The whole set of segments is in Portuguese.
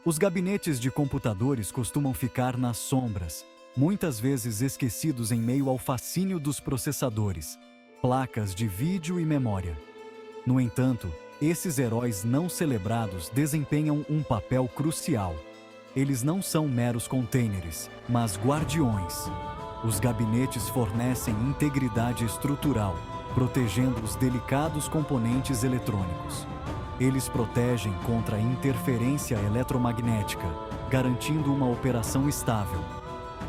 Os gabinetes de computadores costumam ficar nas sombras, muitas vezes esquecidos em meio ao fascínio dos processadores, placas de vídeo e memória. No entanto, esses heróis não celebrados desempenham um papel crucial. Eles não são meros containers, mas guardiões. Os gabinetes fornecem integridade estrutural, protegendo os delicados componentes eletrônicos. Eles protegem contra a interferência eletromagnética, garantindo uma operação estável.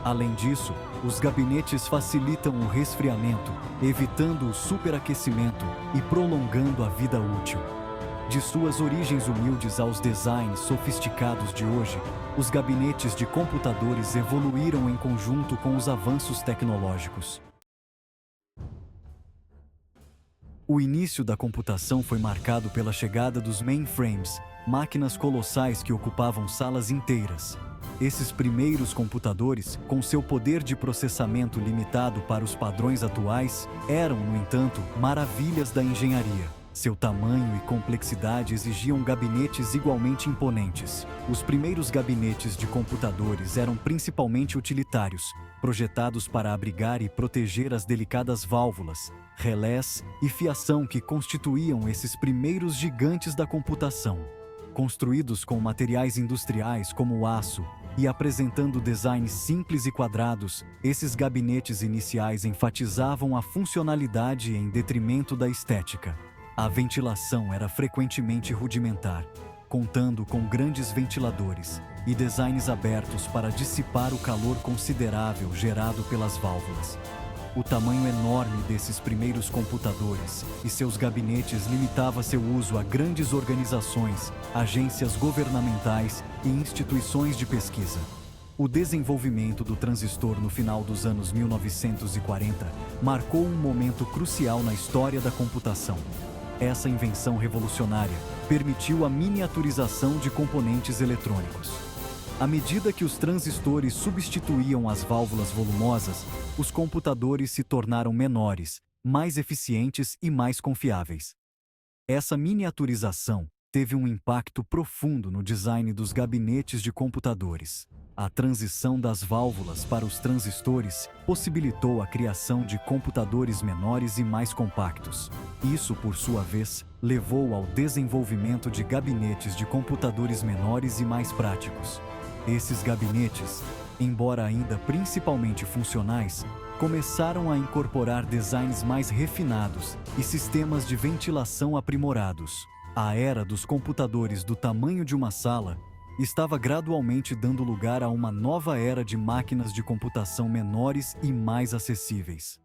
Além disso, os gabinetes facilitam o resfriamento, evitando o superaquecimento e prolongando a vida útil. De suas origens humildes aos designs sofisticados de hoje, os gabinetes de computadores evoluíram em conjunto com os avanços tecnológicos. O início da computação foi marcado pela chegada dos mainframes, máquinas colossais que ocupavam salas inteiras. Esses primeiros computadores, com seu poder de processamento limitado para os padrões atuais, eram, no entanto, maravilhas da engenharia. Seu tamanho e complexidade exigiam gabinetes igualmente imponentes. Os primeiros gabinetes de computadores eram principalmente utilitários, projetados para abrigar e proteger as delicadas válvulas, relés e fiação que constituíam esses primeiros gigantes da computação. Construídos com materiais industriais como o aço e apresentando designs simples e quadrados, esses gabinetes iniciais enfatizavam a funcionalidade em detrimento da estética. A ventilação era frequentemente rudimentar, contando com grandes ventiladores e designs abertos para dissipar o calor considerável gerado pelas válvulas. O tamanho enorme desses primeiros computadores e seus gabinetes limitava seu uso a grandes organizações, agências governamentais e instituições de pesquisa. O desenvolvimento do transistor no final dos anos 1940 marcou um momento crucial na história da computação. Essa invenção revolucionária permitiu a miniaturização de componentes eletrônicos. À medida que os transistores substituíam as válvulas volumosas, os computadores se tornaram menores, mais eficientes e mais confiáveis. Essa miniaturização teve um impacto profundo no design dos gabinetes de computadores. A transição das válvulas para os transistores possibilitou a criação de computadores menores e mais compactos. Isso, por sua vez, levou ao desenvolvimento de gabinetes de computadores menores e mais práticos. Esses gabinetes, embora ainda principalmente funcionais, começaram a incorporar designs mais refinados e sistemas de ventilação aprimorados. A era dos computadores do tamanho de uma sala estava gradualmente dando lugar a uma nova era de máquinas de computação menores e mais acessíveis.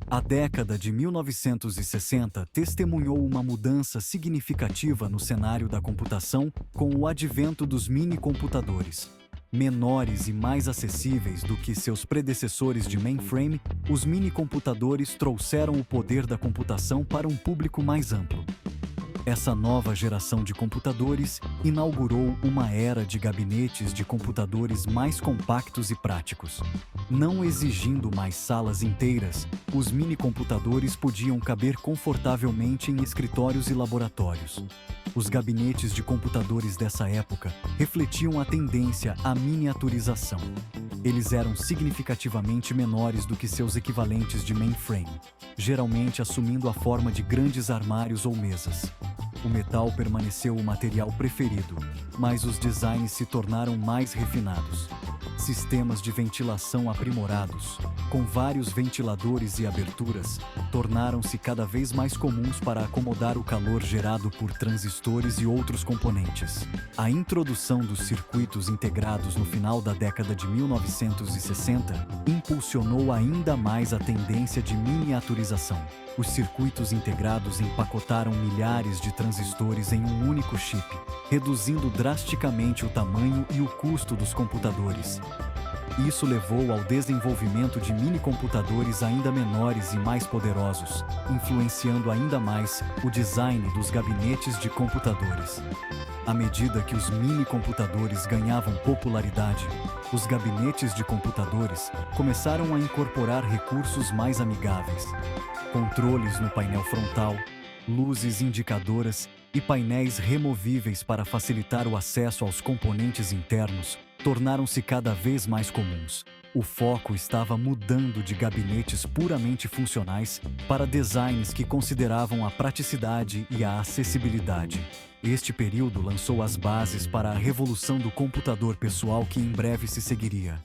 A década de 1960 testemunhou uma mudança significativa no cenário da computação com o advento dos mini-computadores. Menores e mais acessíveis do que seus predecessores de mainframe, os mini-computadores trouxeram o poder da computação para um público mais amplo. Essa nova geração de computadores inaugurou uma era de gabinetes de computadores mais compactos e práticos. Não exigindo mais salas inteiras, os mini-computadores podiam caber confortavelmente em escritórios e laboratórios. Os gabinetes de computadores dessa época refletiam a tendência à miniaturização. Eles eram significativamente menores do que seus equivalentes de mainframe, geralmente assumindo a forma de grandes armários ou mesas. O metal permaneceu o material preferido, mas os designs se tornaram mais refinados. Sistemas de ventilação aprimorados, com vários ventiladores e aberturas, tornaram-se cada vez mais comuns para acomodar o calor gerado por transistores e outros componentes. A introdução dos circuitos integrados no final da década de 1960 impulsionou ainda mais a tendência de miniaturização. Os circuitos integrados empacotaram milhares de transistores em um único chip, reduzindo drasticamente o tamanho e o custo dos computadores. Isso levou ao desenvolvimento de minicomputadores ainda menores e mais poderosos, influenciando ainda mais o design dos gabinetes de computadores. À medida que os minicomputadores ganhavam popularidade, os gabinetes de computadores começaram a incorporar recursos mais amigáveis. Controles no painel frontal, luzes indicadoras e painéis removíveis para facilitar o acesso aos componentes internos tornaram-se cada vez mais comuns. O foco estava mudando de gabinetes puramente funcionais para designs que consideravam a praticidade e a acessibilidade. Este período lançou as bases para a revolução do computador pessoal que em breve se seguiria.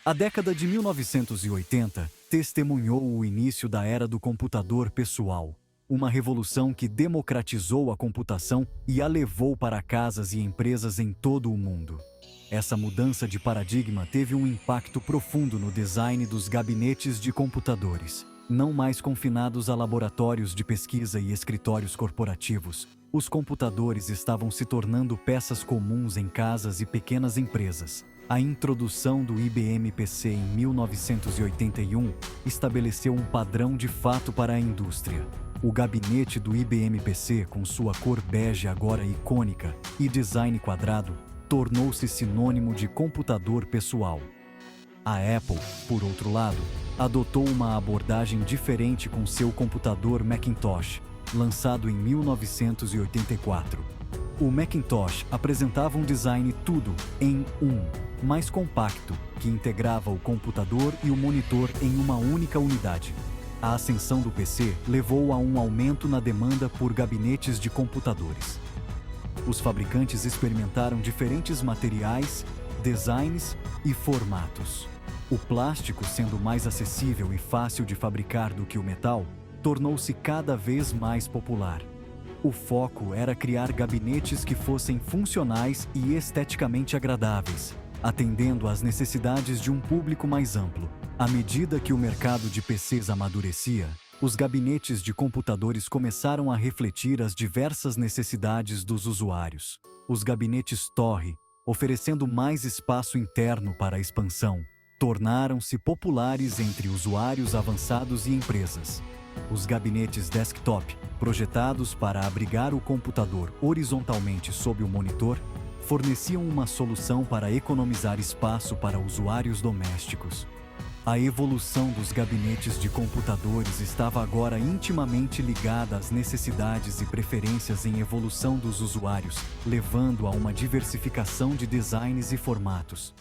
A década de 1980 testemunhou o início da era do computador pessoal, uma revolução que democratizou a computação e a levou para casas e empresas em todo o mundo. Essa mudança de paradigma teve um impacto profundo no design dos gabinetes de computadores. Não mais confinados a laboratórios de pesquisa e escritórios corporativos, os computadores estavam se tornando peças comuns em casas e pequenas empresas. A introdução do IBM PC em 1981 estabeleceu um padrão de fato para a indústria. O gabinete do IBM PC, com sua cor bege agora icônica e design quadrado, tornou-se sinônimo de computador pessoal. A Apple, por outro lado, adotou uma abordagem diferente com seu computador Macintosh, lançado em 1984. O Macintosh apresentava um design tudo em um, mais compacto, que integrava o computador e o monitor em uma única unidade. A ascensão do PC levou a um aumento na demanda por gabinetes de computadores. Os fabricantes experimentaram diferentes materiais, designs e formatos. O plástico, sendo mais acessível e fácil de fabricar do que o metal, tornou-se cada vez mais popular. O foco era criar gabinetes que fossem funcionais e esteticamente agradáveis, atendendo às necessidades de um público mais amplo. À medida que o mercado de PCs amadurecia, os gabinetes de computadores começaram a refletir as diversas necessidades dos usuários. Os gabinetes Torre, oferecendo mais espaço interno para a expansão, tornaram-se populares entre usuários avançados e empresas. Os gabinetes desktop, projetados para abrigar o computador horizontalmente sob o monitor, forneciam uma solução para economizar espaço para usuários domésticos. A evolução dos gabinetes de computadores estava agora intimamente ligada às necessidades e preferências em evolução dos usuários, levando a uma diversificação de designs e formatos.